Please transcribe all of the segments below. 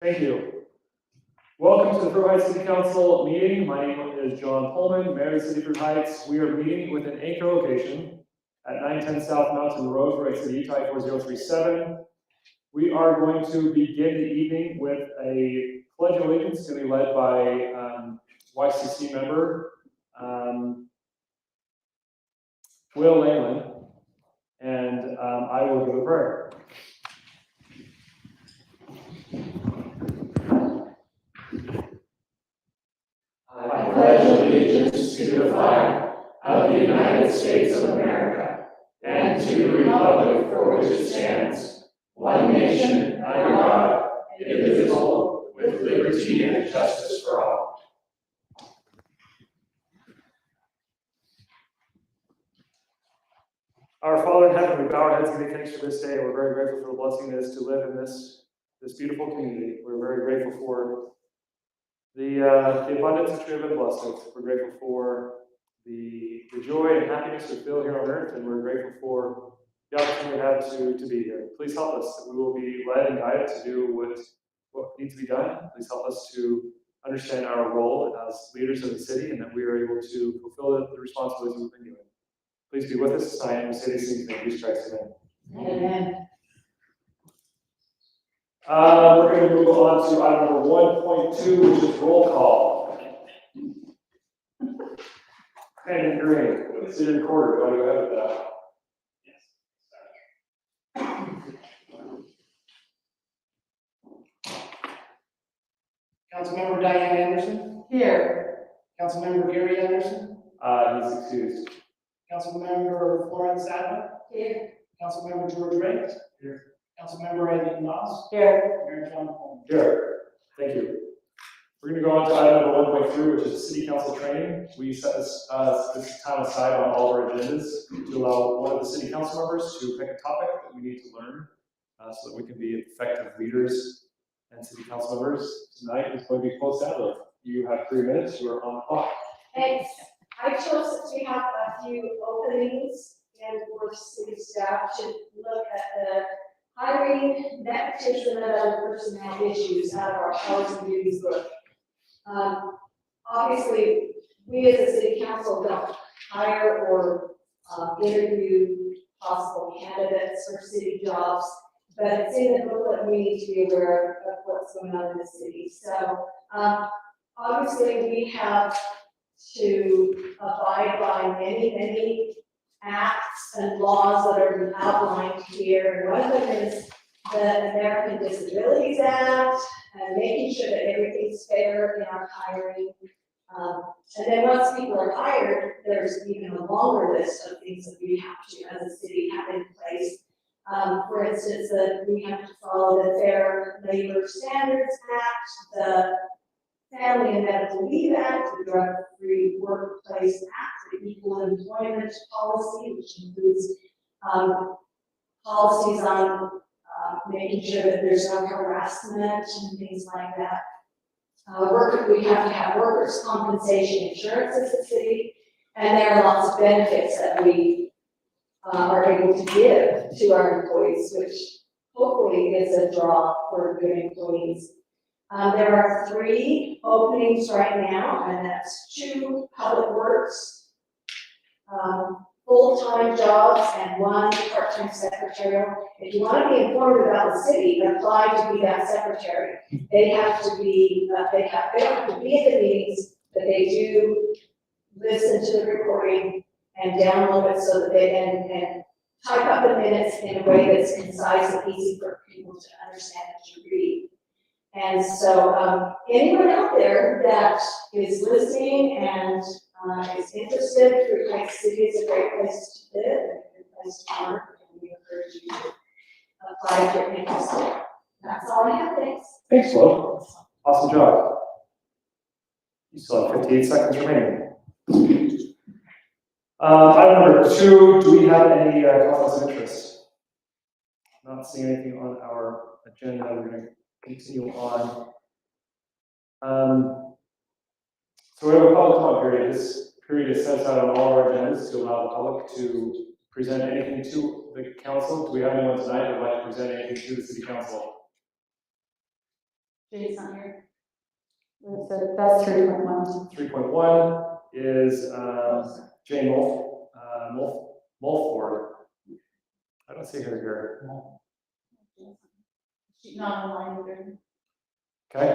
Thank you. Welcome to the Fruit Heights City Council meeting. My name is John Pullman, Mayor of the City of Fruit Heights. We are meeting with an anchor location at 910 South Mountain Road, Fruit Heights City, Utah 4037. We are going to begin the evening with a pledge of allegiance to be led by YCC member Will Lehman, and I will give a prayer. I pledge allegiance to the flag of the United States of America and to the republic for which it stands, one nation, under God, indivisible, with liberty and justice for all. Our Father in heaven, we bow our heads and give thanks for this day. We're very grateful for the blessing it is to live in this beautiful community. We're very grateful for the abundance that you have been blessed with. We're grateful for the joy and happiness we feel here on earth, and we're grateful for the opportunity we have to be here. Please help us that we will be led and guided to do what needs to be done. Please help us to understand our role as leaders of the city, and that we are able to fulfill the responsibilities we've been given. Please be with us tonight, and we say these things in Jesus Christ's name. Amen. We're going to move on to item number 1.2, which is roll call. Brandon Green, city recorder, why do you have that? Councilmember Diane Anderson. Here. Councilmember Gary Anderson. He's excused. Councilmember Florence Sadler. Here. Councilmember George Ray. Here. Councilmember Eileen Moss. Here. Mayor John Coleman. Here. Thank you. We're going to go on to item number 1.3, which is city council training. We set this time aside on all of our agendas to allow one of the city council members to pick a topic that we need to learn so that we can be effective leaders and city council members. Tonight is going to be Paul Sadler. You have 3 minutes. You are on the clock. Thanks. I chose to have a few openings and for city staff to look at the hiring, nepotism, and other personnel issues out of our powers and duties book. Obviously, we as a city council don't hire or interview possible candidates for city jobs, but it's in the booklet we need to be aware of what's going on in the city. So obviously, we have to abide by many acts and laws that are outlined here. And one of them is the American Disabilities Act, and making sure that everything's fair in our hiring. And then once people are hired, there's even a longer list of things that we have to, as a city, have in place. For instance, that we have to follow the Fair Labor Standards Act, the Family and Medical Leave Act, the Drug-Free Workplace Act, the Equal Employment Policy, which includes policies on making sure that there's no harassment and things like that. We have to have workers' compensation insurance as a city, and there are lots of benefits that we are able to give to our employees, which hopefully is a draw for good employees. There are 3 openings right now, and that's 2 public works, full-time jobs, and 1 part-time secretarial. If you want to be informed about the city, apply to be that secretary. They have to be, they have to be at the meetings, but they do listen to the recording and download it so that they can type up the minutes in a way that's concise and easy for people to understand and to read. And so anyone out there that is listening and is interested, Fruit Heights City is a great place to live and a good place to work, and we encourage you to apply if you're interested. That's all I have, thanks. Thanks, Flo. Awesome job. You still have 58 seconds remaining. Item number 2, do we have any conflicts of interest? Not seeing anything on our agenda. We're going to continue on. So we have a public comment period. This period is set aside on all our agendas to allow the public to present anything to the council. Do we have anyone tonight that would like to present anything to the city council? Jay's not here. So that's 3.1. 3.1 is Jane Mulford. I don't see her here. She's not online either. Okay.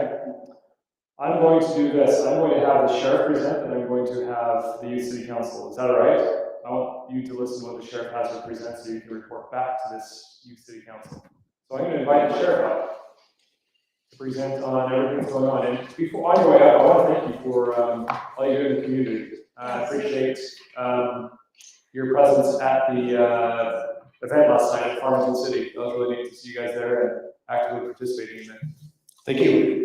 I'm going to do this. I'm going to have the sheriff present, and I'm going to have the youth city council. Is that all right? I want you to listen to what the sheriff has to present so you can report back to this youth city council. So I'm going to invite the sheriff up to present on everything that's going on. And before, on your way up, I want to thank you for all you do in the community. I appreciate your presence at the event last night at Farmington City. That was really neat to see you guys there and actively participating in it. Thank you.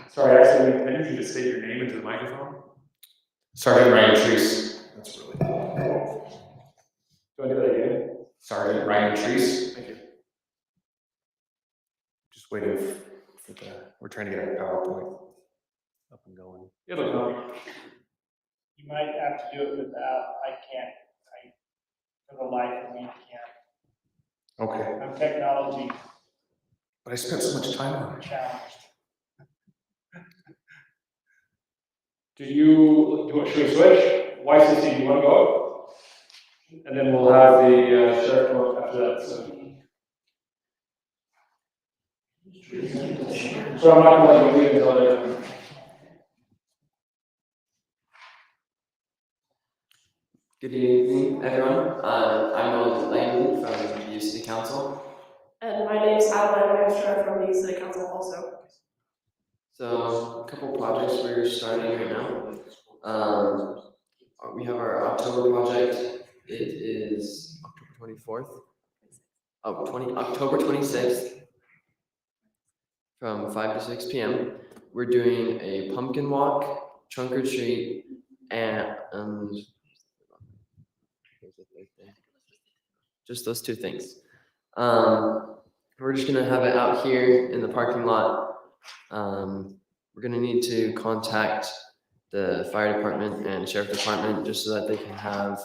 Sorry, actually, I need you to state your name into the microphone. Sergeant Ryan Treese. That's really cool. Do you want to do that again? Sergeant Ryan Treese. Thank you. Just waiting for the. We're trying to get our PowerPoint up and going. It'll come. You might have to do it without, for the life of me, can't. Okay. I'm technology But I spent so much time on it. challenged. Should we switch? YCC, do you want to go? And then we'll have the sheriff go after that. So I'm not going to leave until then. Good evening, everyone. I'm Noel Lane from the Youth City Council. And my name's Adeline Webster from the Youth City Council also. So, a couple projects we're starting right now. We have our October project. It is October 24th. October 26th from 5 to 6 p.m. We're doing a pumpkin walk, trunk or treat, and just those two things. We're just gonna have it out here in the parking lot. We're gonna need to contact the fire department and sheriff department just so that they can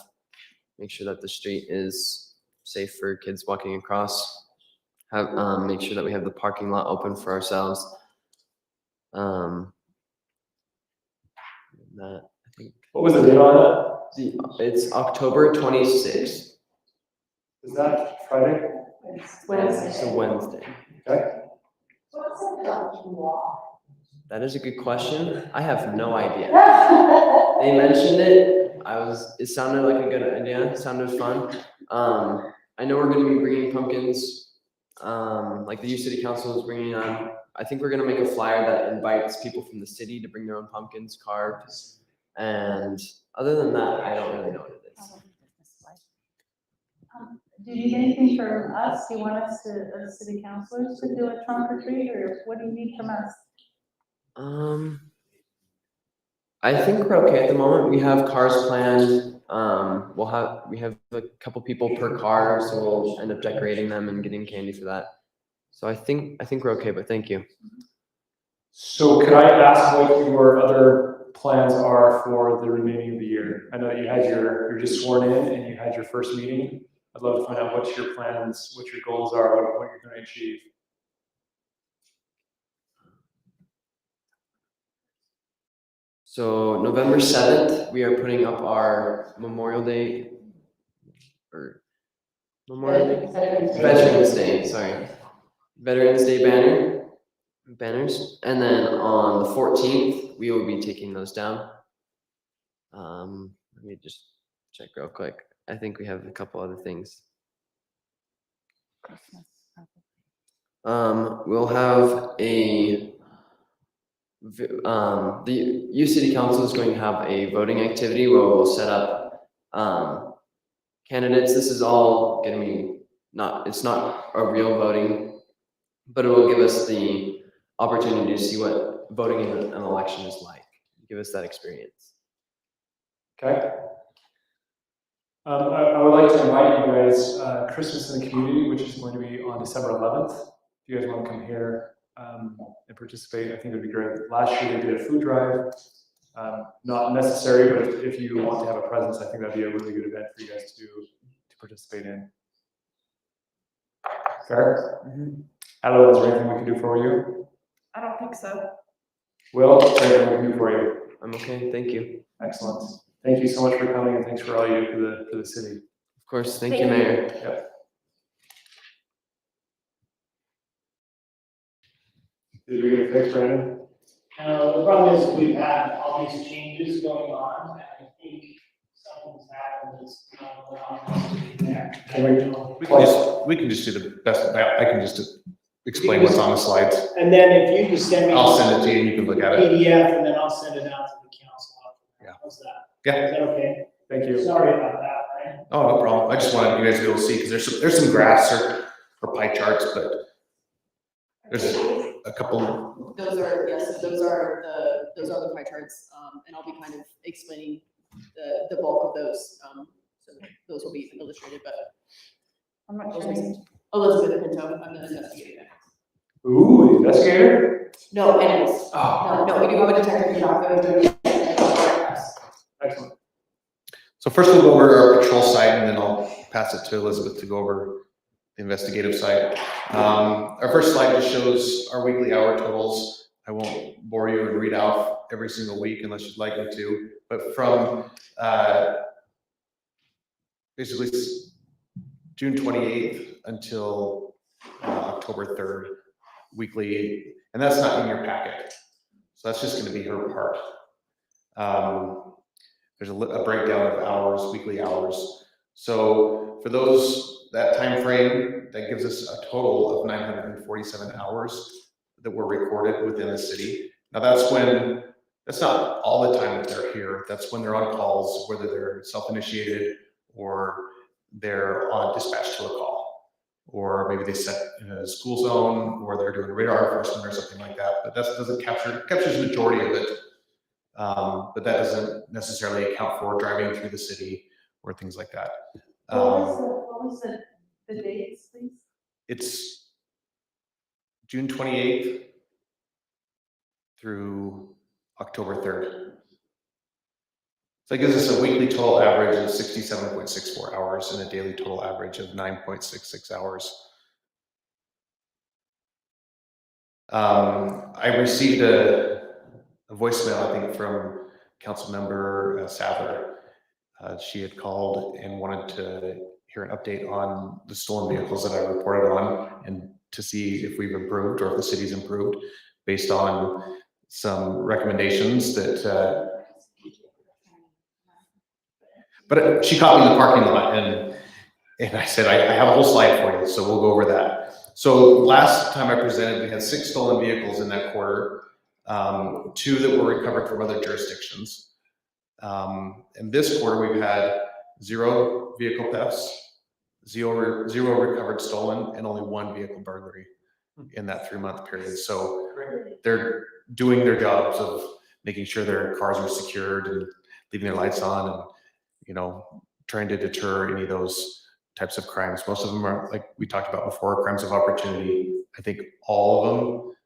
make sure that the street is safe for kids walking across. Make sure that we have the parking lot open for ourselves. That I think. What was the date on that? It's October 26th. Is that Friday? It's a Wednesday. Okay. What's a pumpkin walk? That is a good question. I have no idea. They mentioned it. It sounded like a good idea. It sounded fun. I know we're going to be bringing pumpkins. Like the Youth City Council is bringing on. I think we're going to make a flyer that invites people from the city to bring their own pumpkins carved. And other than that, I don't really know what it is. Do you need anything from us? Do you want us to, as city councilors, to do a trunk or treat, or what do you need from us? I think we're okay at the moment. We have cars planned. We have a couple people per car, so we'll end up decorating them and getting candy for that. So I think we're okay, but thank you. So could I ask what your other plans are for the remaining of the year? I know that you're just sworn in and you had your first meeting. I'd love to find out what your plans, what your goals are, what you're going to achieve. So November 7th, we are putting up our Veterans Day banners. And then on the 14th, we will be taking those down. Let me just check real quick. I think we have a couple other things. We'll have the Youth City Council is going to have a voting activity where we'll set up candidates. This is all going to be it's not a real voting, but it will give us the opportunity to see what voting in an election is like. Give us that experience. Okay. I would like to invite you guys Christmas in the community, which is going to be on December 11th. If you guys want to come here and participate, I think it'd be great. Last year they did a food drive. Not necessary, but if you want to have a presence, I think that'd be a really good event for you guys to participate in. Fair? Hello, is there anything we can do for you? I don't think so. Will, is there anything we can do for you? I'm okay, thank you. Excellent. Thank you so much for coming and thanks for all you do for the city. Of course, thank Thank you, you. Mayor. Yep. Did we get it fixed, Brandon? The problem is we've had all these changes going on, and I think something's happened that's not allowing there. Can we- We can just do the best, I can just explain what's on the slides. And then if you just send me. I'll send it to you and you can look at it. PDF, and then I'll send it out to the council. Yeah. How's that? Yeah. Is that okay? Thank you. Sorry about that, Brian. Oh, no problem. I just wanted you guys to be able to see, because there's some graphs or pie charts, but there's a couple. Those are, yes, those are the pie charts, and I'll be kind of explaining the bulk of those, so those will be illustrated, but I'm not sure. Elizabeth Pinto, I'm the investigator. Ooh, investigator? No, animals. Oh, No, we do have a detective, you're not going to. excellent. So first we'll go over our patrol side and then I'll pass it to Elizabeth to go over the investigative side. Our first slide just shows our weekly hour totals. I won't bore you and read off every single week unless you'd like me to, but from basically June 28th until October 3rd, weekly, and that's not in your packet. So that's just gonna be her part. There's a breakdown of hours, weekly hours. So for that time frame, that gives us a total of 947 hours that were recorded within the city. Now that's not all the time that they're here. That's when they're on calls, whether they're self-initiated or they're on dispatch to a call, or maybe they set in a school zone, or they're doing radar enforcement or something like that. But that doesn't captures the majority of it. But that doesn't necessarily account for driving through the city or things like that. What was the dates, please? It's June 28th through October 3rd. So that gives us a weekly total average of 67.64 hours and a daily total average of 9.66 hours. I received a voicemail, I think, from Councilmember Sadler. She had called and wanted to hear an update on the stolen vehicles that I reported on and to see if we've improved or if the city's improved based on some recommendations that, but she caught me in the parking lot and I said, I have a whole slide for you, so we'll go over that. So last time I presented, we had 6 stolen vehicles in that quarter, 2 that were recovered from other jurisdictions. In this quarter, we've had 0 vehicle thefts, 0 recovered stolen, and only 1 vehicle burglary in that 3-month period. So they're doing their jobs of making sure their cars are secured and leaving their lights on and, you know, trying to deter any of those types of crimes. Most of them are, like we talked about before, crimes of opportunity. I think all of them,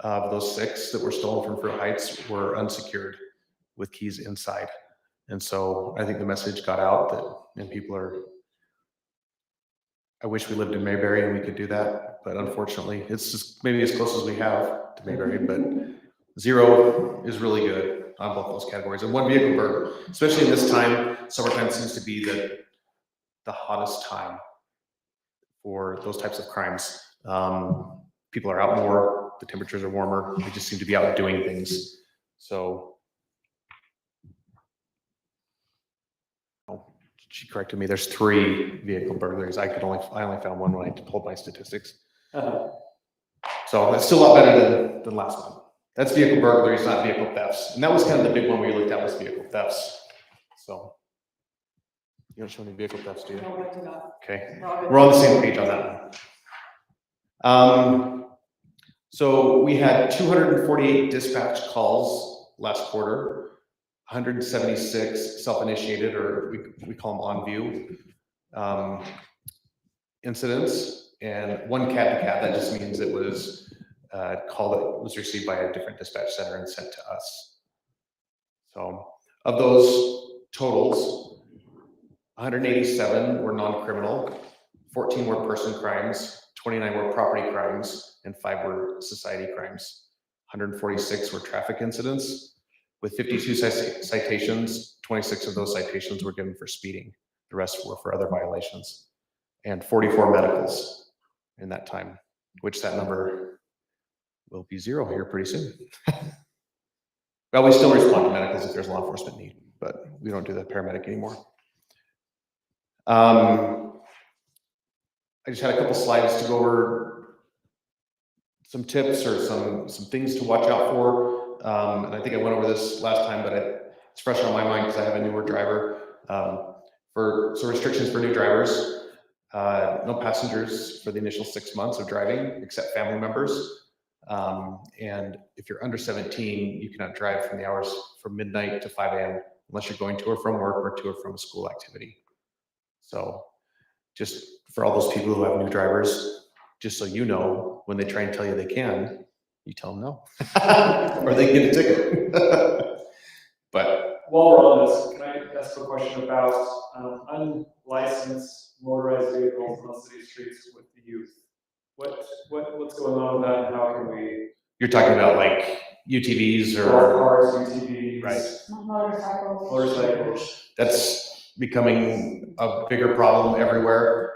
of those 6 that were stolen from Fruit Heights, were unsecured with keys inside. And so I think the message got out that, and people are, I wish we lived in Mayberry and we could do that, but unfortunately it's just maybe as close as we have to Mayberry, but 0 is really good on both those categories. And 1 vehicle burglary, especially in this time, summertime seems to be the hottest time for those types of crimes. People are out more, the temperatures are warmer, they just seem to be out doing things. So she corrected me, there's 3 vehicle burglaries. I only found 1 when I pulled my statistics. So that's still a lot better than last month. That's vehicle burglaries, not vehicle thefts. And that was kind of the big one we looked at, was vehicle thefts. So you don't show any vehicle thefts, do you? No, I do not. Okay, we're on the same page on that one. So we had 248 dispatch calls last quarter, 176 self-initiated, or we call them on view incidents, and 1 cat-to-cat. That just means it was call that was received by a different dispatch center and sent to us. So of those totals, 187 were non-criminal, 14 were person crimes, 29 were property crimes, and 5 were society crimes. 146 were traffic incidents. With 52 citations, 26 of those citations were given for speeding. The rest were for other violations. And 44 medicals in that time, which that number will be 0 here pretty soon. Well, we still respond to medicals if there's law enforcement need, but we don't do the paramedic anymore. I just had a couple slides to go over some tips or some things to watch out for. And I think I went over this last time, but it's fresh on my mind because I have a newer driver. So restrictions for new drivers, no passengers for the initial 6 months of driving, except family members. And if you're under 17, you cannot drive from the hours from midnight to 5 a.m. unless you're going to or from work or to or from a school activity. So just for all those people who have new drivers, just so you know, when they try and tell you they can, you tell them no, or they get a ticket. But while we're on this, can I ask a question about unlicensed motorized vehicles on city streets with the youth? What's going on with that, and how can we? You're talking about like UTVs Golf or cars, UTVs. right? Motorcycles. That's becoming a bigger problem everywhere.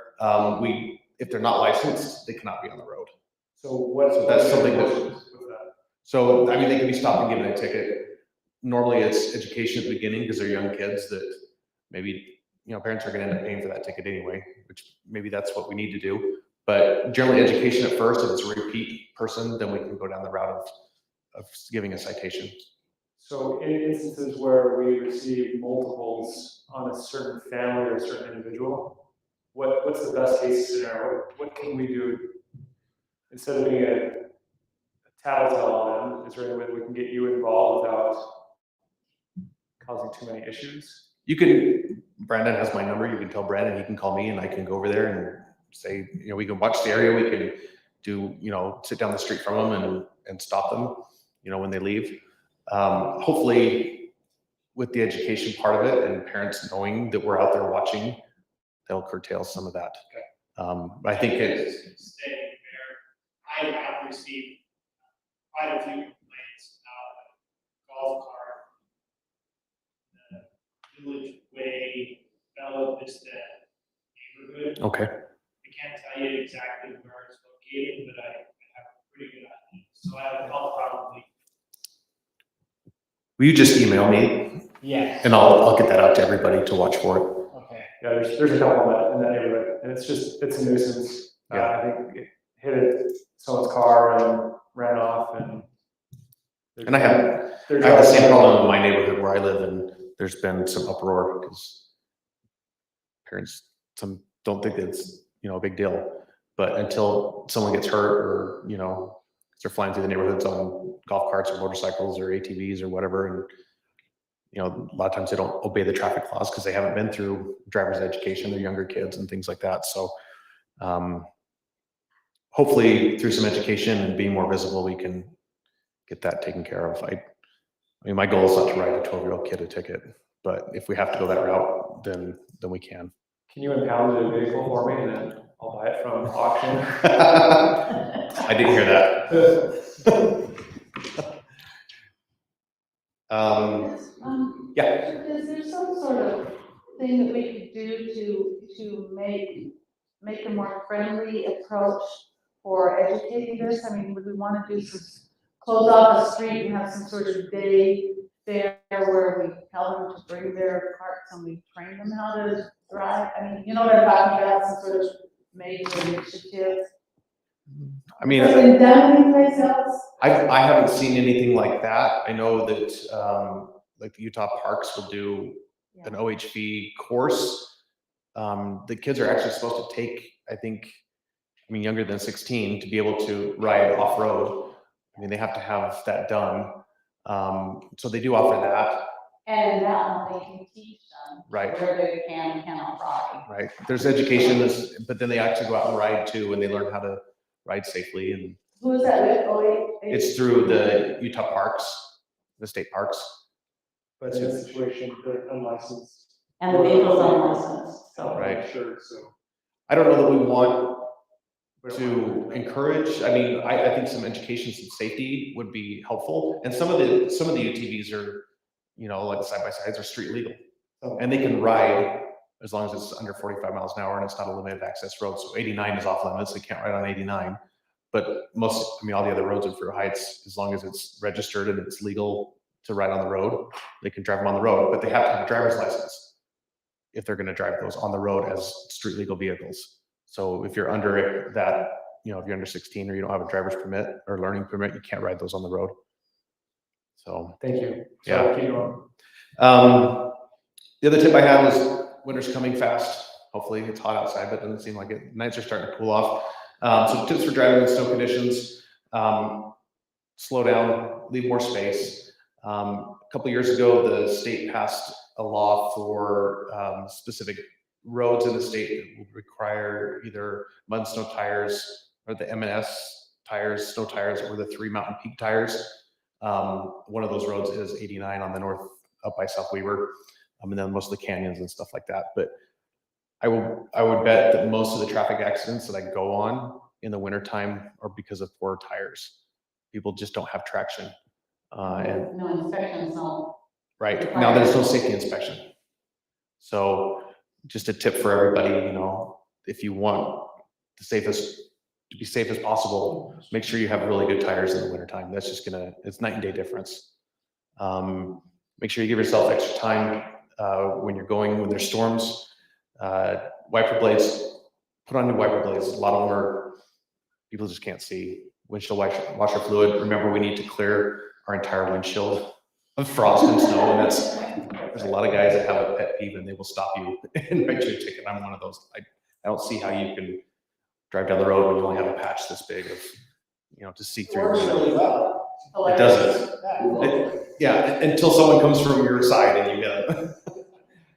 If they're not licensed, they cannot be on the road. So that's something that- with that? So, I mean, they can be stopped and given a ticket. Normally it's education at the beginning because they're young kids that maybe, parents are gonna end up paying for that ticket anyway, which maybe that's what we need to do. But generally education at first, if it's a repeat person, then we can go down the route of giving a citation. So in instances where we receive multiples on a certain family or a certain individual, what's the best case scenario? What can we do instead of being a tattletale on them? Is there any way that we can get you involved without causing too many issues? Brandon has my number. You can tell Brandon, he can call me and I can go over there and say, we can watch the area. We can do, sit down the street from them and stop them, when they leave. Hopefully with the education part of it and parents knowing that we're out there watching, they'll curtail some of that. Okay. I think I have received quite a few complaints about golf cart, the Village Way, Bella Vista neighborhood. okay. I can't tell you exactly where it's located, but I have a pretty good idea. So I'll probably. Will you just email me Yes. and I'll get that out to everybody to watch for it. Okay. Yeah, there's a couple in that neighborhood, and it's a nuisance. Yeah. I think it hit someone's car and ran off, and. And I have the same problem in my neighborhood where I live, and there's been some uproar because parents don't think it's a big deal, but until someone gets hurt or they're flying through the neighborhoods on golf carts or motorcycles or ATVs or whatever, and a lot of times they don't obey the traffic laws because they haven't been through driver's education. They're younger kids and things like that. So hopefully through some education and being more visible, we can get that taken care of. I mean, my goal is not to write a 12-year-old kid a ticket, but if we have to go that route, then we can. Can you impound the vehicle for me, and then I'll buy it from auction? I didn't hear that. Yeah. Is there some sort of thing that we could do to make a more friendly approach for educating this? I mean, would we want to do some, close off the street and have some sort of day there where we tell them to bring their carts and we train them how to drive? I mean, you know what I'm talking about, some sort of major initiative. I mean, Has it been done anyplace else? I haven't seen anything like that. I know that like the Utah Parks will do an OHV course. The kids are actually supposed to take, younger than 16 to be able to ride off-road. I mean, they have to have that done. So they do offer that. And that one they can teach them. Right. Where they can and cannot ride. Right. There's education, but then they actually go out and ride too, and they learn how to ride safely. And Who is that with? Oh, wait. It's through the Utah parks, the state parks. But in this situation, they're unlicensed. And the vehicle's unlicensed, so. Right. Sure, so. I don't know that we want to encourage, I mean, I think some education, some safety would be helpful. And some of the UTVs are, you know, like side-by-sides are street legal. And they can ride as long as it's under 45 miles an hour and it's not a limited access road. So 89 is off limits, they can't ride on 89. But most, I mean, all the other roads in Fruit Heights, as long as it's registered and it's legal to ride on the road, they can drive them on the road, but they have to have a driver's license if they're gonna drive those on the road as street legal vehicles. So if you're under that, you know, if you're under 16 or you don't have a driver's permit or learning permit, you can't ride those on the road. So, Thank you. Yeah. So keep going. The other tip I had was winter's coming fast. Hopefully it's hot outside, but it doesn't seem like it. Nights are starting to cool off. So tips for driving in snow conditions, slow down, leave more space. A couple years ago, the state passed a law for specific roads in the state that will require either mud and snow tires or the M&S tires, snow tires, or the 3 Mountain Peak tires. One of those roads is 89 on the north up by South Weaver, and then most of the canyons and stuff like that. But I would bet that most of the traffic accidents that I go on in the wintertime are because of poor tires. People just don't have traction. And No inspections, no. right now there's no safety inspection. So just a tip for everybody, you know, if you want to be safe as possible, make sure you have really good tires in the wintertime. That's just it's night and day difference. Make sure you give yourself extra time when there's storms. Wiper blades, put on new wiper blades. A lot of them are, people just can't see. Windshield washer fluid. Remember, we need to clear our entire windshield of frost and snow, and there's a lot of guys that have a pet peeve and they will stop you and write you a ticket. I'm one of those. I don't see how you can drive down the road when you only have a patch this big of, you know, to see through. Works really well. It doesn't. Yeah, until someone comes from your side and you get it.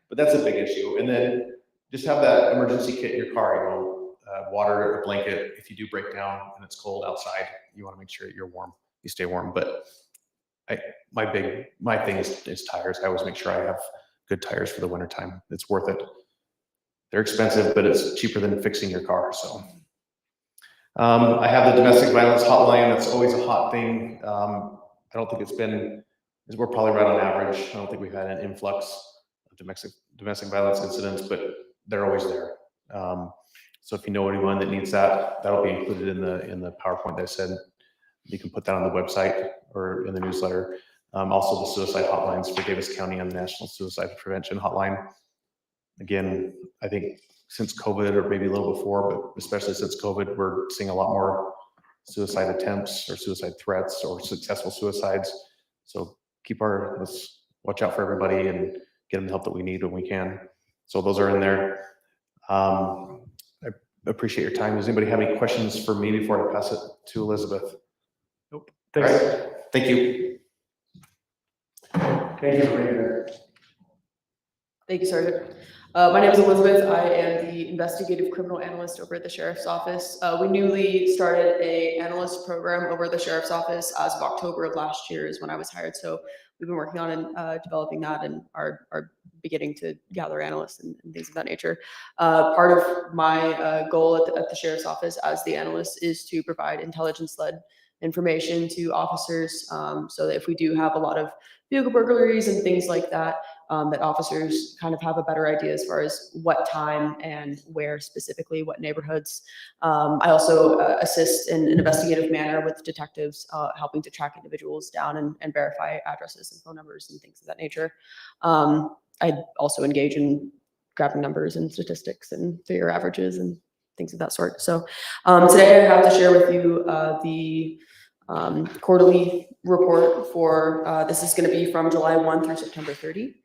But that's a big issue. And then just have that emergency kit in your car, you know, water, a blanket. If you do break down and it's cold outside, you want to make sure that you're warm, you stay warm. But my thing is tires. I always make sure I have good tires for the wintertime. It's worth it. They're expensive, but it's cheaper than fixing your car. So I have the domestic violence hotline. That's always a hot thing. I don't think we're probably right on average. I don't think we've had an influx of domestic violence incidents, but they're always there. So if you know anyone that needs that, that'll be included in the PowerPoint that I said. You can put that on the website or in the newsletter. Also the suicide hotlines for Davis County and the National Suicide Prevention Hotline. Again, I think since COVID, or maybe a little before, but especially since COVID, we're seeing a lot more suicide attempts or suicide threats or successful suicides. So let's watch out for everybody and get them the help that we need when we can. So those are in there. I appreciate your time. Does anybody have any questions for me before I pass it to Elizabeth? Nope. Thanks. All right. Thank you. Thank you for being here. Thank you, Sergeant. My name is Elizabeth. I am the investigative criminal analyst over at the Sheriff's Office. We newly started an analyst program over at the Sheriff's Office as of October of last year is when I was hired. So we've been working on and developing that and are beginning to gather analysts and things of that nature. Part of my goal at the Sheriff's Office as the analyst is to provide intelligence-led information to officers so that if we do have a lot of vehicle burglaries and things like that, that officers kind of have a better idea as far as what time and where specifically, what neighborhoods. I also assist in an investigative manner with detectives, helping to track individuals down and verify addresses and phone numbers and things of that nature. I also engage in grabbing numbers and statistics and figure averages and things of that sort. So today I have to share with you the quarterly report for, this is going to be from July 1 through September 30.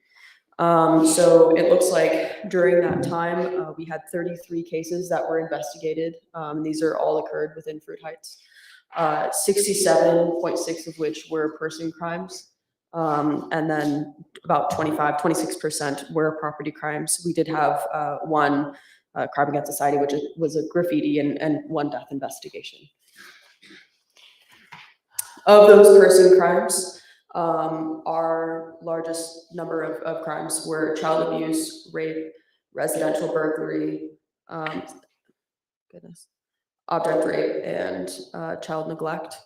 So it looks like during that time, we had 33 cases that were investigated. These are all occurred within Fruit Heights, 67.6 of which were person crimes. And then about 26% were property crimes. We did have one crime against society, which was a graffiti and one death investigation. Of those person crimes, our largest number of crimes were child abuse, rape, residential burglary, object rape, and child neglect.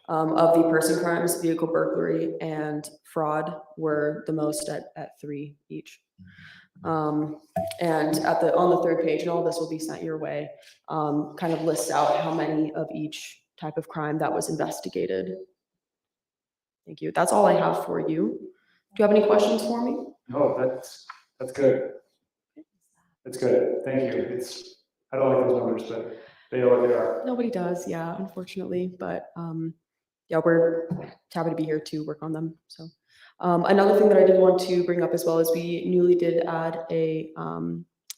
Of the person crimes, vehicle burglary and fraud were the most at 3 each. And on the third page, and all this will be sent your way, kind of lists out how many of each type of crime that was investigated. Thank you. That's all I have for you. Do you have any questions for me? No, that's good. That's good. Thank you. I don't like those numbers, but they are what they are. Nobody does, yeah, unfortunately, but yeah, we're happy to be here to work on them. So another thing that I did want to bring up as well is we newly did add a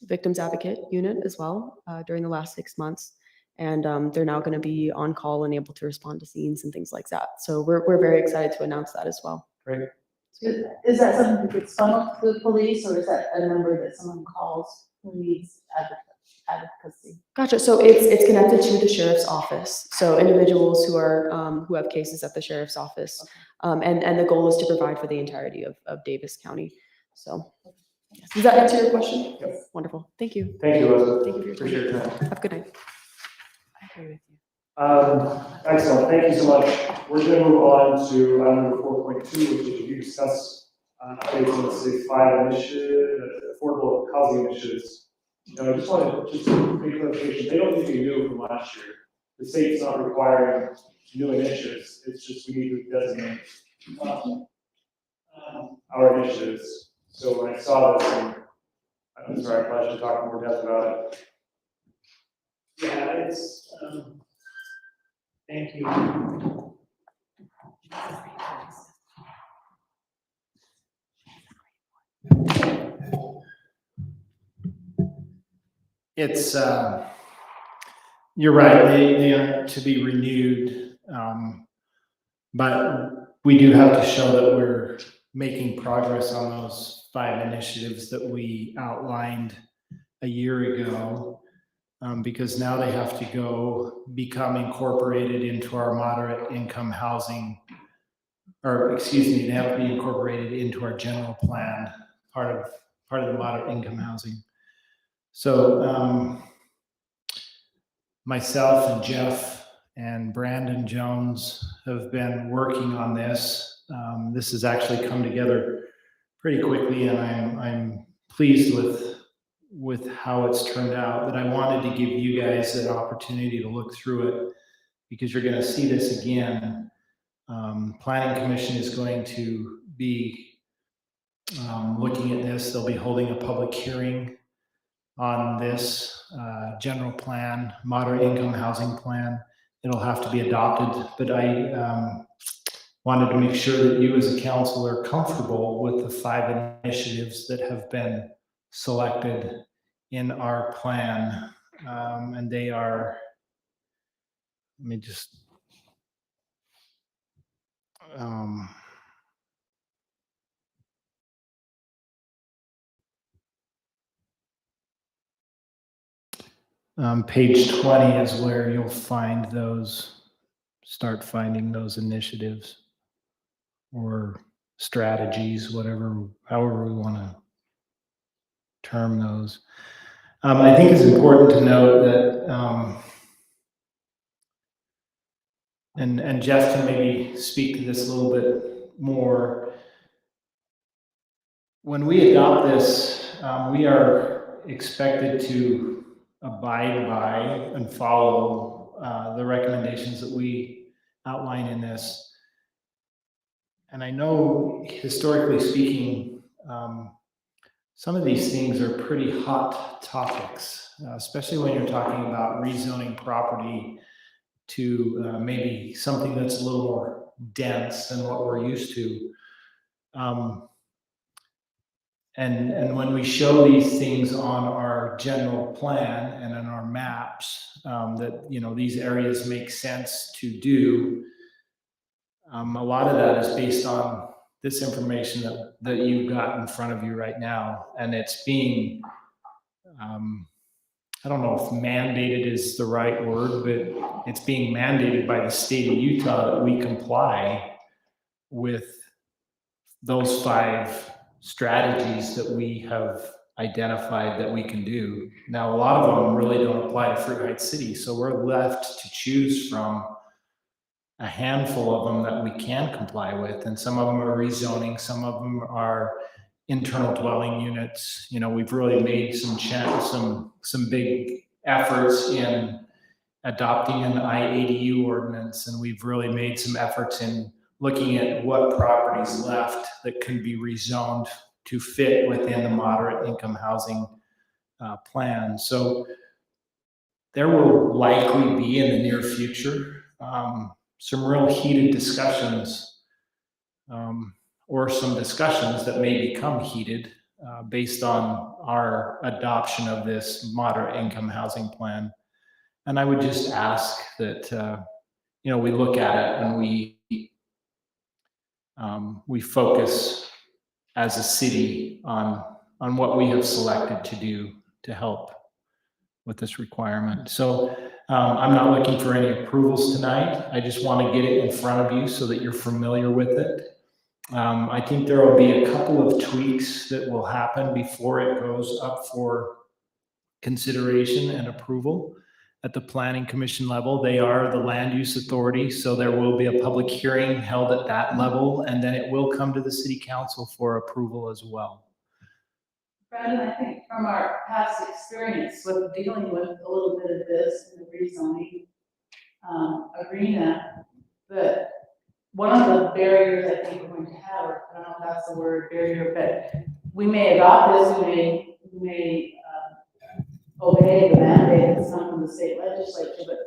victims advocate unit as well during the last 6 months. And they're now going to be on call and able to respond to scenes and things like that. So we're very excited to announce that as well. Great. Is that something that gets funneled to the police, or is that a number that someone calls who needs advocacy? Gotcha. So it's connected to the sheriff's office. So individuals who are who have cases at the sheriff's office, and the goal is to provide for the entirety of Davis County. So yes. Does that answer your question? Yep. Wonderful. Thank you. Thank you, Elizabeth. Thank you for your time. Appreciate your time. Have a good night. I agree with you. Excellent. Thank you so much. We're going to move on to item number 4.2, which is review discuss updates on the City 5 initiative, affordable housing initiatives. I just wanted to make clarification. They don't need to be new from last year. The state's not requiring new initiatives. It's just we need to designate our initiatives. So when I saw this, I'm sorry, I probably should talk more depth about it. Yeah, it's, thank you. It's, you're right, they are to be renewed, but we do have to show that we're making progress on those 5 initiatives that we outlined a year ago. Because now they have to become incorporated into our moderate income housing, or excuse me, they have to be incorporated into our general plan, part of the moderate income housing. So myself and Jeff and Brandon Jones have been working on this. This has actually come together pretty quickly, and I'm pleased with how it's turned out, but I wanted to give you guys an opportunity to look through it, because you're going to see this again. Planning Commission is going to be looking at this. They'll be holding a public hearing on this general plan, moderate income housing plan. It'll have to be adopted, but I wanted to make sure that you as a council are comfortable with the 5 initiatives that have been selected in our plan, and they are, let me just, page 20 is where you'll find start finding those initiatives or strategies, however we want to term those. I think it's important to note that, and Jeff can maybe speak to this a little bit more. When we adopt this, we are expected to abide by and follow the recommendations that we outline in this. And I know, historically speaking, some of these things are pretty hot topics, especially when you're talking about rezoning property to maybe something that's a little more dense than what we're used to. And when we show these things on our general plan and on our maps, that, these areas make sense to do, a lot of that is based on this information that you've got in front of you right now, and it's being I don't know if mandated is the right word, but it's being mandated by the state of Utah that we comply with those 5 strategies that we have identified that we can do. Now, a lot of them really don't apply to Fruit Heights City, so we're left to choose from a handful of them that we can comply with, and some of them are rezoning, some of them are internal dwelling units. You know, we've really made some big efforts in adopting an IADU ordinance, and we've really made some efforts in looking at what properties left that can be rezoned to fit within the moderate income housing plan. So there will likely be in the near future some real heated discussions or some discussions that may become heated based on our adoption of this moderate income housing plan. And I would just ask that, we look at it and we focus as a city on what we have selected to do to help with this requirement. So I'm not looking for any approvals tonight. I just want to get it in front of you so that you're familiar with it. I think there will be a couple of tweaks that will happen before it goes up for consideration and approval at the Planning Commission level. They are the land use authority, so there will be a public hearing held at that level, and then it will come to the city council for approval as well. Brandon, I think from our past experience with dealing with a little bit of this in the rezoning arena, that one of the barriers I think we're going to have, or I don't know if that's the word barrier, but we may adopt this, we may obey the mandate that's come from the state legislature, but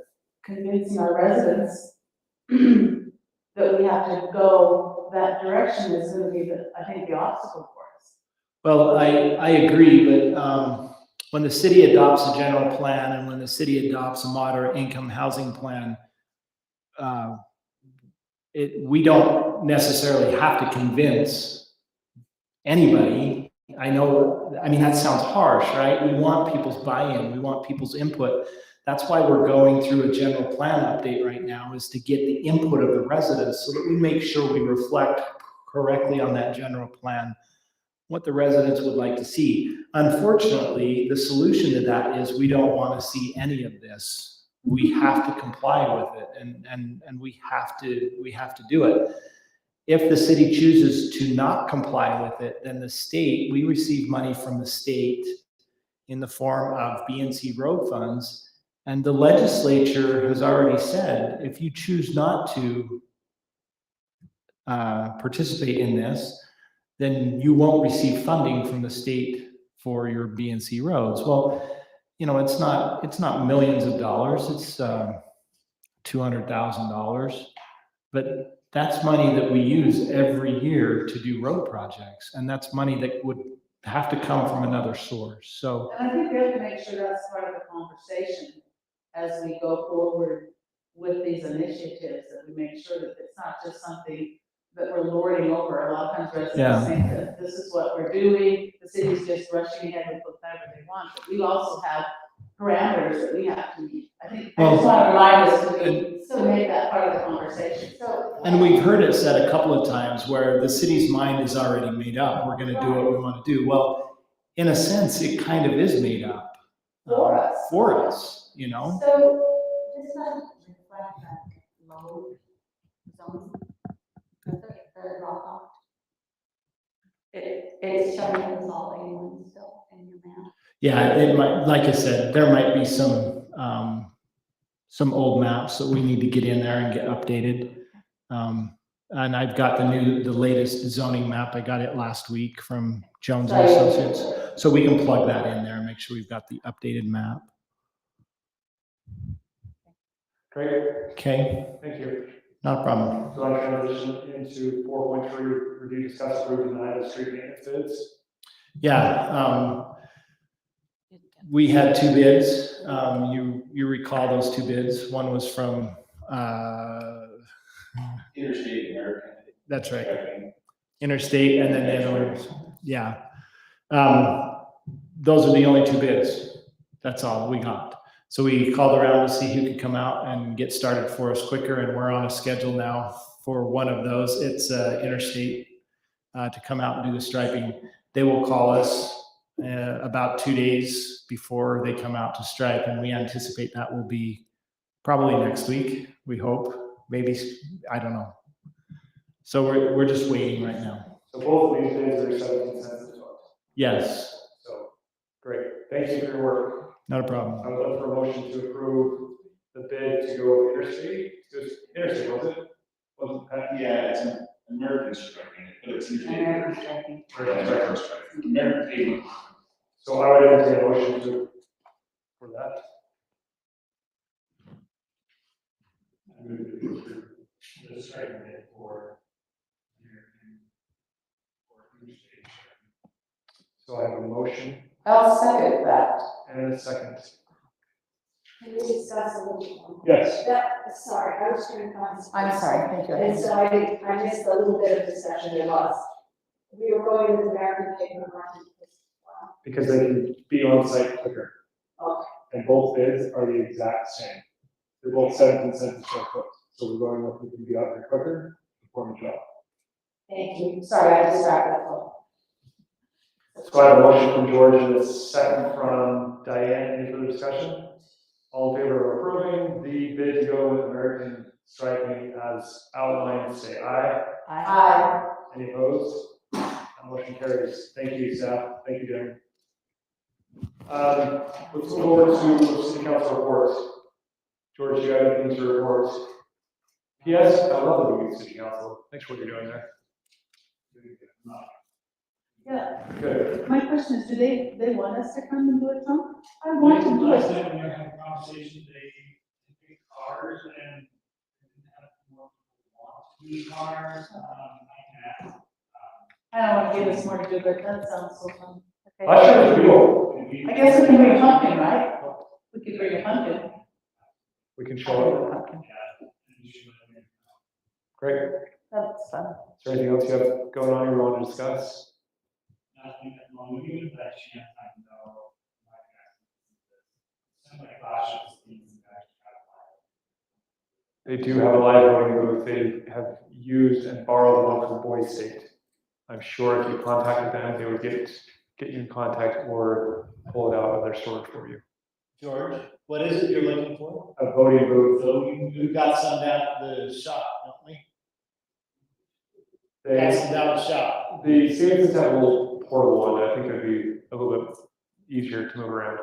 convincing our residents that we have to go that direction is going to be, I think, the obstacle for us. Well, I agree, but when the city adopts a general plan and when the city adopts a moderate income housing plan, we don't necessarily have to convince anybody. I mean, that sounds harsh, right? We want people's buy-in, we want people's input. That's why we're going through a general plan update right now, is to get the input of the residents so that we make sure we reflect correctly on that general plan what the residents would like to see. Unfortunately, the solution to that is we don't want to see any of this. We have to comply with it, and we have to do it. If the city chooses to not comply with it, then we receive money from the state in the form of BNC road funds. And the legislature has already said, if you choose not to participate in this, then you won't receive funding from the state for your BNC roads. Well, it's not millions of dollars, it's $200,000, but that's money that we use every year to do road projects. And that's money that would have to come from another source. So, and I think we have to make sure that's part of the conversation as we go forward with these initiatives, that we make sure that it's not just something that we're lording over. A lot of times residents think that this is what we're doing, the city's just rushing ahead with whatever they want, but we also have parameters that we have to meet. I think I just want to remind us to make that part of the conversation. So, and we've heard it said a couple of times where the city's mind is already made up. We're going to do what we want to do. Well, in a sense, it kind of is made up for us. For us, So does that reflect that low zone? The drop off? It's showing consolidating one still in your map. Yeah, it might, like I said, there might be some old maps that we need to get in there and get updated. And I've got the latest zoning map. I got it last week from Jones and Associates. So we can plug that in there and make sure we've got the updated map. Great, Okay, thank you. not a problem. So I transition into 4.3, review, discuss, approve, and deny the street maintenance bids. Yeah, we had 2 bids. You recall those 2 bids. One was from Interstate American. That's right. Interstate, and then the other ones. Yeah. Those are the only 2 bids. That's all we got. So we called around to see who could come out and get started for us quicker, and we're on a schedule now for one of those. It's Interstate to come out and do the striping. They will call us about 2 days before they come out to stripe, and we anticipate that will be probably next week, we hope. Maybe, I don't know. So we're just waiting right now. So both of these bids are 17 cents as well. Yes, So, great. Thank you for your work. not a problem. I would look for a motion to approve the bid to go with Interstate. It was Interstate, was it? Wasn't that? Yeah, it's an American striking, but it's usually. American striking. American striking. American pavement. So I would entertain a motion to, for that. I move to approve the striking bid for American or Interstate. So I have a motion I'll second that. and a second. Can we discuss a little bit more? Yes. Sorry, I was trying to find. I'm sorry, thank you. And so I missed a little bit of discussion it was. We were going with American paper market. Because they can be on site quicker. Okay. And both bids are the exact same. They're both 17 cents a square foot. So we're going with who can be out there quicker, perform the job. Thank you. Sorry, I distracted. So I have a motion from George and a second from Diane. Any further discussion? All in favor of approving the bid to go with American Striping as outlined, say aye. Aye. Any opposed? That motion carries. Thank you, staff. Thank you, Jen. Let's move over to city council reports. George, you got anything to report? Yes, I love the meeting city council. Thanks for what you're doing there. Yeah, Good. my question is, do they want us to come and do it, Tom? I want to do Last it. time we had a conversation, they picked cars and have more people want to use cars, I can ask. I don't want to give us more to do, but that sounds so fun. Okay. Last year was beautiful. I guess we can bring a pumpkin, right? We could bring a pumpkin. We can show up. Great. That's fun. Is there anything else you have going on you want to discuss? Nothing at the moment, even if I chance, I know. Somebody cautious, things They do have a live voting booth. They have used and borrowed one from Boise State. I'm sure if you contacted them, they would get you in contact or pull it out of their storage for you. George, what is it you're looking for? A voting booth. We've got some down at the shop, don't we? They, some down the shop. the Stevenson's have a little portable one. I think it'd be a little bit easier to move around.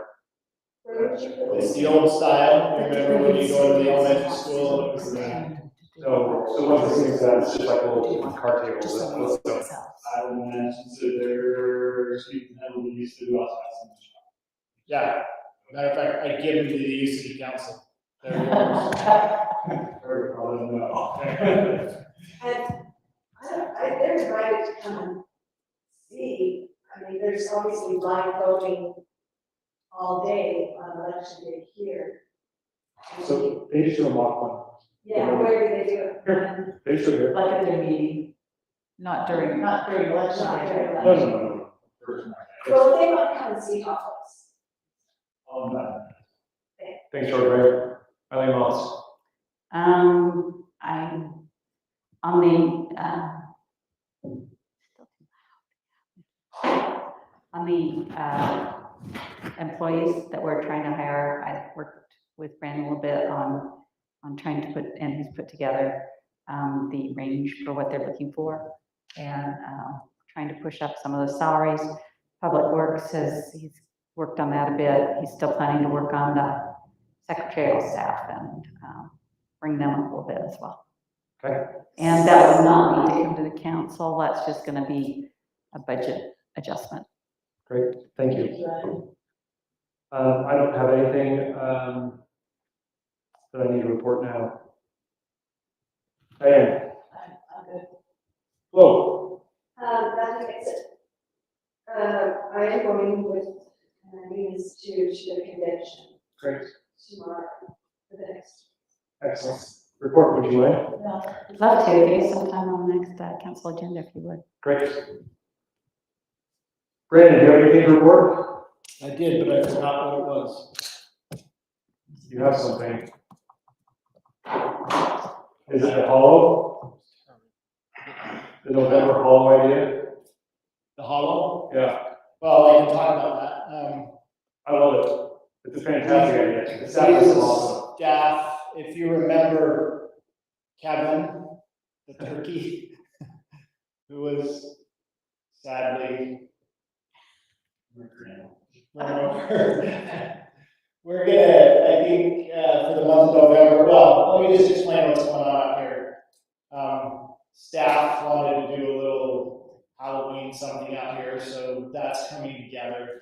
It's the old style. Remember when you go to the elementary school? It was the So what this thing says, it's just like a little card table. So I would imagine, so they're, speaking of, we used to do also have some. Yeah, matter of fact, I give them to the city council. They're Or probably no. And they're invited to come and see. I mean, there's obviously live voting all day on election day here. So they just do a mock one. Yeah, where do they do it? They just do it here. Like at their meeting. Not during election Not day. during No, no, no, no. Well, they might come and see how close. Thanks, George. Eileen Moss. I'm on the employees that we're trying to hire. I've worked with Brandon a little bit on trying to put, and he's put together the range for what they're looking for, and trying to push up some of the salaries. Public Works he's worked on that a bit. He's still planning to work on the secretarial staff and bring them up a little bit as well. Okay. And that will not need to come to the council. That's just going to be a budget adjustment. Great, thank you. I don't have anything that I need to report now. Diane. Whoa. That makes it. I am going with Venus to the convention Great, tomorrow for the next. excellent. Report, would you like? I'd love to, maybe sometime on the next council agenda if you would. Great. Brandon, do you have anything to report? I did, but I forgot what it was. You have something. Is it the hollow? The November hollow idea? The hollow? Yeah, Well, I can talk about that. I love it. It's a fantastic idea. The staff is awesome. Staff, if you remember Kevin, the turkey, who was sadly run over. We're gonna, I think, for the month of November, well, let me just explain what's going on here. Staff wanted to do a little Halloween something out here, so that's coming together.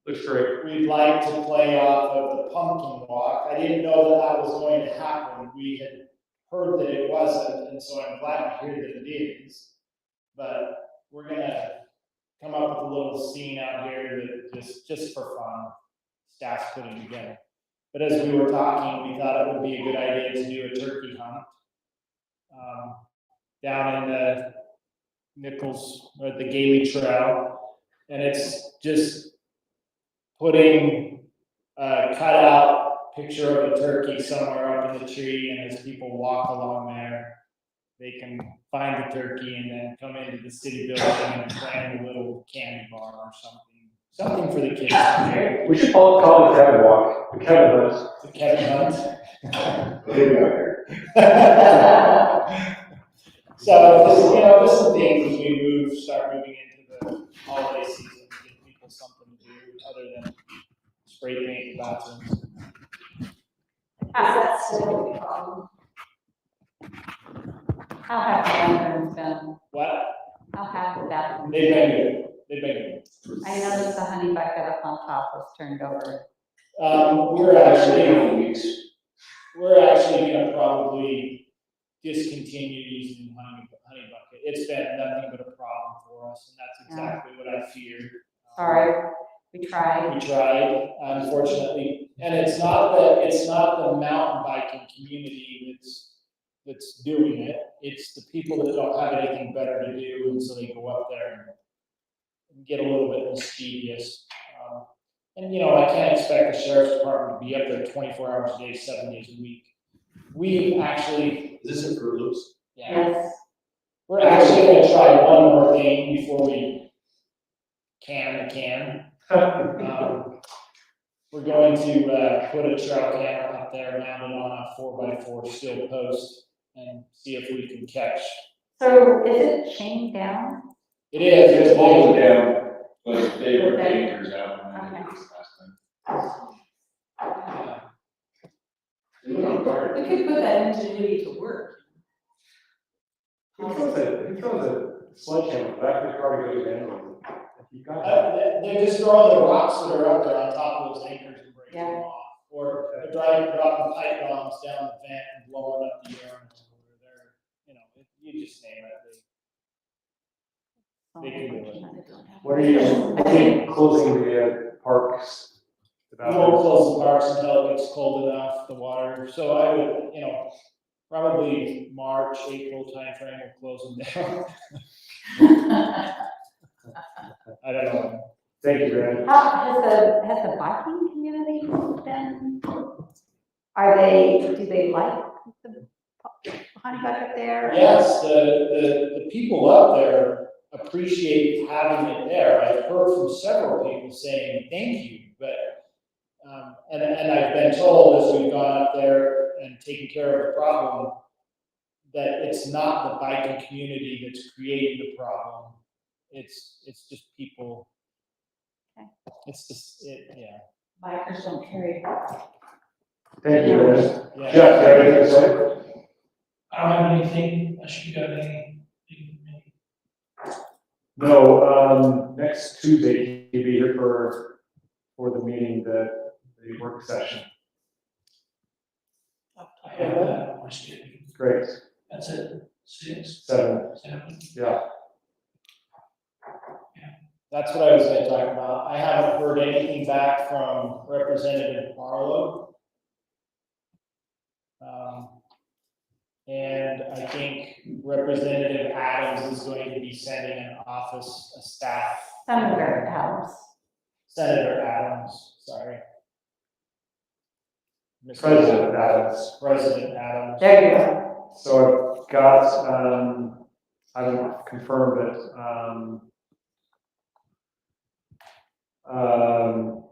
Looks great. We'd like to play off of the pumpkin walk. I didn't know that that was going to happen. We had heard that it wasn't, and so I'm glad to hear that it is. But we're gonna come up with a little scene out here that just for fun, staff's putting together. But as we were talking, we thought it would be a good idea to do a turkey hunt down in the Nichols, or the Gailey Trail. And it's just putting a cutout picture of a turkey somewhere up in the tree, and as people walk along there, they can find the turkey and then come into the city building and plan a little candy bar or something for the kids. We should call it the Kevin Walk, the Kevin Hunt. The Kevin Hunt. So, this is things as we start moving into the holiday season, to give people something to do other than spray paint the bathrooms. That's still a problem. How have the bathrooms been? What? How have the bathrooms? They've been good. They've been good. I noticed the honey bucket up on top was turned over. We're actually gonna probably discontinue using honey bucket. It's been nothing but a problem for us, and that's exactly what I feared. Sorry, we tried. We tried, unfortunately, and it's not the mountain biking community that's doing it. It's the people that don't have anything better to do, and so they go up there and get a little bit mischievous. And I can't expect the sheriff's department to be up there 24 hours a day, 7 days a week. We actually, Is this in Fruit Loops? Yes. we're actually gonna try one more thing before we can. We're going to put a trail camera up there mounted on a 4x4 steel post and see if we can catch. So is it chained down? It is. It's bolted down, but they were anchors out. Okay. We could put that ingenuity to work. He throws a sledgehammer back in the car to go to Denver. You got that. They're just throwing the rocks that are up there on top of those anchors and breaking Yeah. them off. Or they're dropping pipe bombs down the vent and blowing up the air. You just name it. They can do it. What are you closing the parks? We won't close the parks until it gets cold enough, the water. So I would, probably March, April timeframe, we'll close them down. I don't know. Thank you, Brad. How has the biking community been? Do they like the honey bucket there? Yes, the people up there appreciate having it there. I've heard from several people saying thank you, but and I've been told as we've gone up there and taken care of the problem that it's not the biking community that's creating the problem. It's just people. Okay. It's just yeah. Bikers don't carry. Thank you, Brad. Yeah. Jeff, you have anything to say? I don't have anything, unless you got anything. No, next Tuesday, you'll be here for the meeting, the work session. I have that on my schedule. Great. That's it, 6, 7, 7. yeah. That's what I was going to talk about. I haven't heard anything back from Representative Barlow. And I think Representative Adams is going to be sending a staff. Senator Adams. Senator Adams, sorry. Mr. President Adams. President Adams. There you go. So I've got, I haven't confirmed it,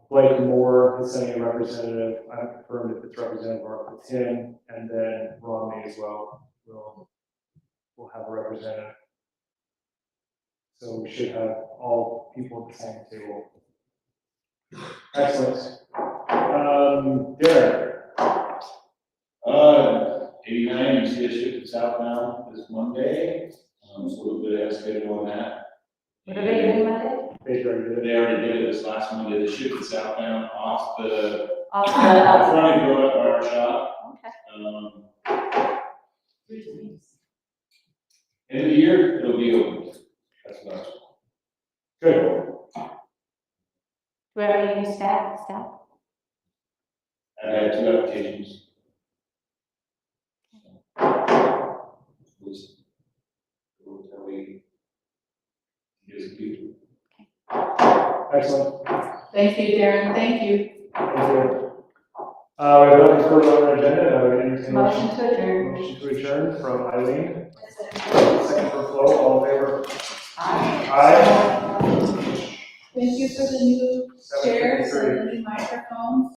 Blake Moore is sending a representative. I haven't confirmed if it's Representative or if it's him, and then Romney as well. We'll have a representative. So we should have all people at the same table. Excellent. Derek. 89, you see a ship that's outbound this Monday, so a little bit ahead of schedule on that. What are they doing about it? They already did it. They already did it this last Monday, the ship that's outbound off the Off the, front road up by our shop. okay. End of the year, it'll be open. That's what I was told. Good. Do we have any staff? I had 2 applications. Just until we get some people. Excellent. Thank you, Darren, thank you. Thank you. We have nothing further on our agenda. I would entertain a Motion to adjourn. motion to adjourn from Eileen. Second from Flo, all in favor? Aye. Aye. Thank you for the new chairs 7:53. and the new microphones.